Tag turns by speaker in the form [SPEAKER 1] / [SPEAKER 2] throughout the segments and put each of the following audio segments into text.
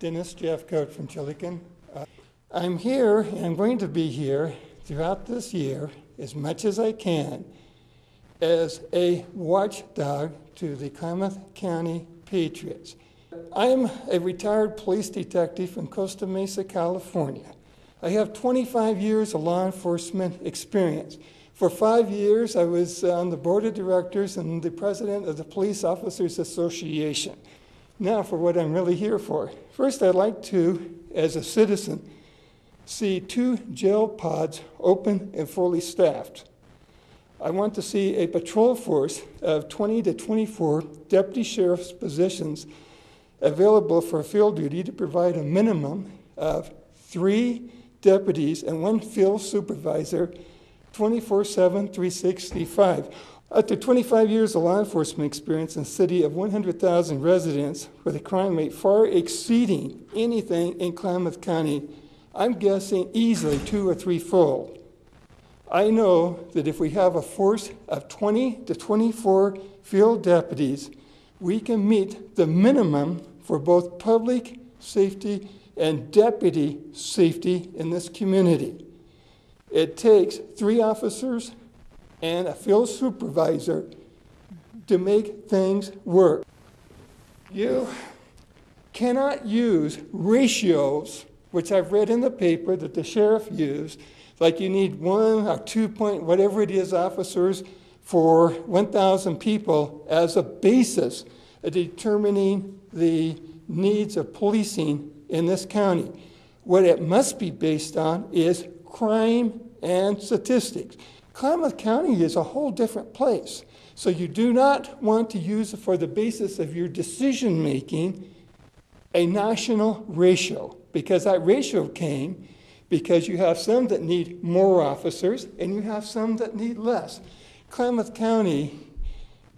[SPEAKER 1] Dennis Jeffcoat from Chillican. I'm here and I'm going to be here throughout this year as much as I can as a watchdog to the Klamath County Patriots. I'm a retired police detective from Costa Mesa, California. I have 25 years of law enforcement experience. For 5 years, I was on the board of directors and the president of the Police Officers Association. Now for what I'm really here for. First, I'd like to, as a citizen, see 2 jail pods open and fully staffed. I want to see a patrol force of 20 to 24 deputy sheriff's positions available for field duty to provide a minimum of 3 deputies and 1 field supervisor 24/7, 365. After 25 years of law enforcement experience in a city of 100,000 residents with a crime rate far exceeding anything in Klamath County, I'm guessing easily 2 or 3-fold. I know that if we have a force of 20 to 24 field deputies, we can meet the minimum for both public safety and deputy safety in this community. It takes 3 officers and a field supervisor to make things work. You cannot use ratios, which I've read in the paper that the sheriff used, like you need 1 or 2 whatever it is officers for 1,000 people as a basis of determining the needs of policing in this county. What it must be based on is crime and statistics. Klamath County is a whole different place. So you do not want to use for the basis of your decision making a national ratio, because that ratio came because you have some that need more officers and you have some that need less. Klamath County,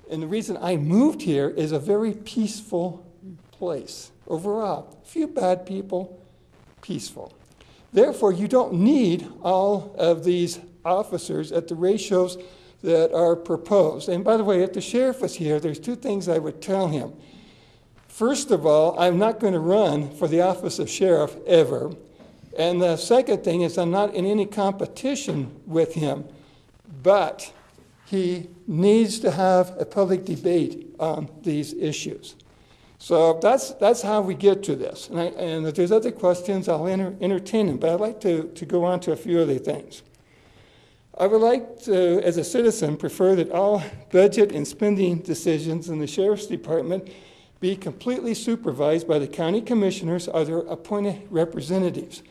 [SPEAKER 1] and the reason I moved here, is a very peaceful place overall. Few bad people, peaceful. Therefore, you don't need all of these officers at the ratios that are proposed. And by the way, if the sheriff was here, there's 2 things I would tell him. First of all, I'm not going to run for the office of sheriff ever. And the second thing is I'm not in any competition with him, but he needs to have a public debate on these issues. So that's how we get to this. And if there's other questions, I'll entertain them, but I'd like to go on to a few other things. I would like to, as a citizen, prefer that all budget and spending decisions in the Sheriff's Department be completely supervised by the county commissioners or their appointed representatives.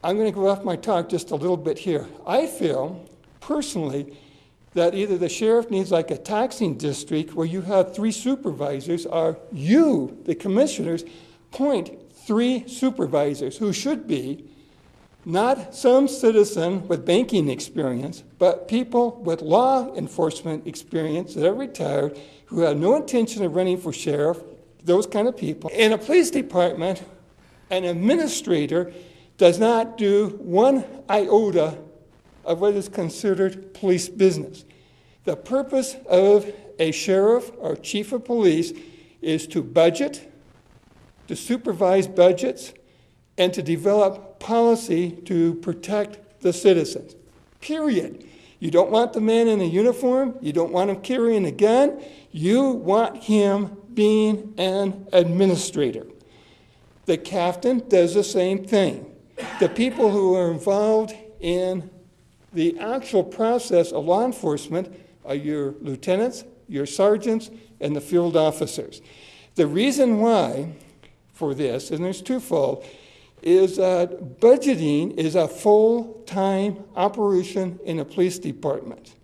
[SPEAKER 1] I'm going to go off my talk just a little bit here. I feel, personally, that either the sheriff needs like a taxing district where you have 3 supervisors, or you, the commissioners, appoint 3 supervisors who should be not some citizen with banking experience, but people with law enforcement experience that are retired, who have no intention of running for sheriff, those kind of people. In a police department, an administrator does not do 1 iota of what is considered police business. The purpose of a sheriff or chief of police is to budget, to supervise budgets, and to develop policy to protect the citizens, period. You don't want the man in a uniform. You don't want him carrying a gun. You want him being an administrator. The captain does the same thing. The people who are involved in the actual process of law enforcement are your lieutenants, your sergeants, and the field officers. The reason why for this, and there's twofold, is that budgeting is a full-time operation in a police department.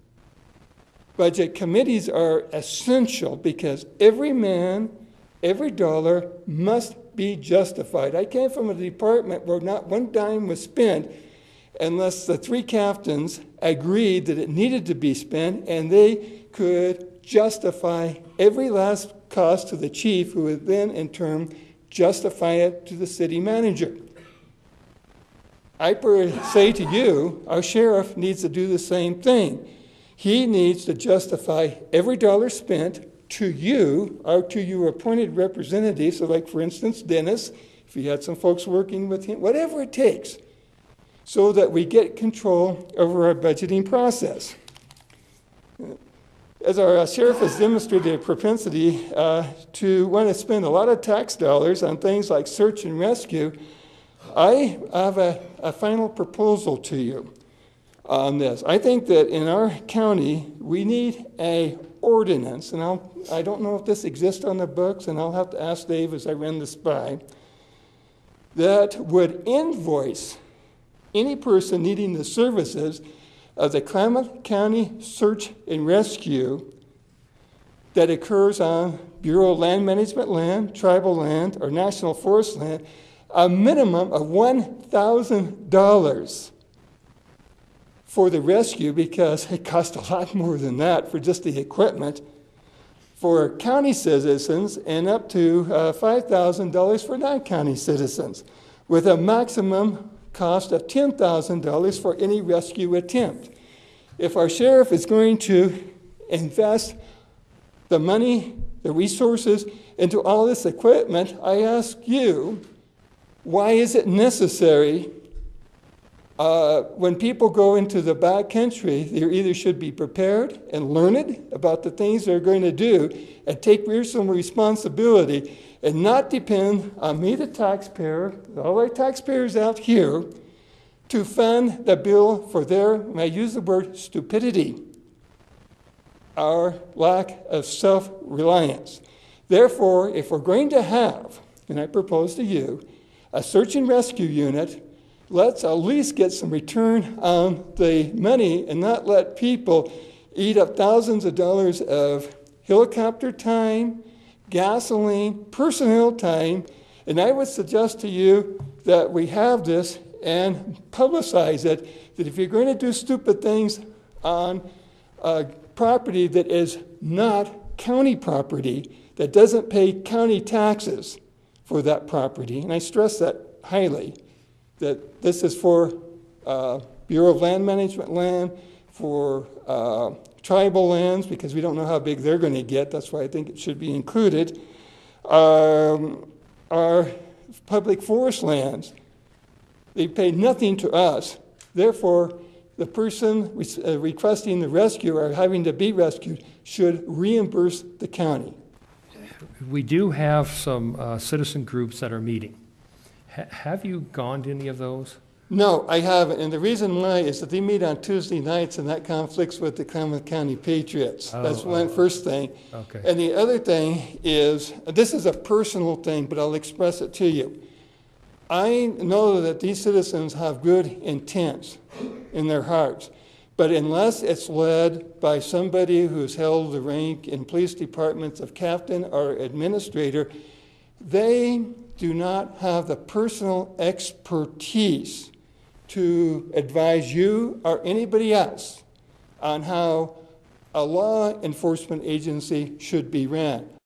[SPEAKER 1] Budget committees are essential because every man, every dollar must be justified. I came from a department where not 1 dime was spent unless the 3 captains agreed that it needed to be spent, and they could justify every last cost to the chief, who would then in turn justify it to the city manager. I say to you, our sheriff needs to do the same thing. He needs to justify every dollar spent to you or to your appointed representatives. So like, for instance, Dennis, if he had some folks working with him, whatever it takes, so that we get control over our budgeting process. As our sheriff has demonstrated a propensity to want to spend a lot of tax dollars on things like search and rescue, I have a final proposal to you on this. I think that in our county, we need a ordinance, and I don't know if this exists on the books, and I'll have to ask Dave as I run this by, that would invoice any person needing the services of the Klamath County Search and Rescue that occurs on Bureau of Land Management land, tribal land, or National Forest land, a minimum of $1,000 for the rescue, because it costs a lot more than that for just the equipment, for county citizens, and up to $5,000 for non-county citizens, with a maximum cost of $10,000 for any rescue attempt. If our sheriff is going to invest the money, the resources into all this equipment, I ask you, why is it necessary? When people go into the back country, they either should be prepared and learned about the things they're going to do and take personal responsibility and not depend on me, the taxpayer, all our taxpayers out here, to fund the bill for their, and I use the word stupidity, our lack of self-reliance. Therefore, if we're going to have, and I propose to you, a search and rescue unit, let's at least get some return on the money and not let people eat up thousands of dollars of helicopter time, gasoline, personnel time, and I would suggest to you that we have this and publicize it, that if you're going to do stupid things on property that is not county property, that doesn't pay county taxes for that property, and I stress that highly, that this is for Bureau of Land Management land, for tribal lands, because we don't know how big they're going to get. That's why I think it should be included. Our public forest lands, they pay nothing to us. Therefore, the person requesting the rescue or having to be rescued should reimburse the county.
[SPEAKER 2] We do have some citizen groups that are meeting. Have you gone to any of those?
[SPEAKER 1] No, I haven't. And the reason why is that they meet on Tuesday nights, and that conflicts with the Klamath County Patriots. That's one first thing.
[SPEAKER 2] Okay.
[SPEAKER 1] And the other thing is, this is a personal thing, but I'll express it to you. I know that these citizens have good intents in their hearts, but unless it's led by somebody who's held the rank in police departments of captain or administrator, they do not have the personal expertise to advise you or anybody else on how a law enforcement agency should be ran.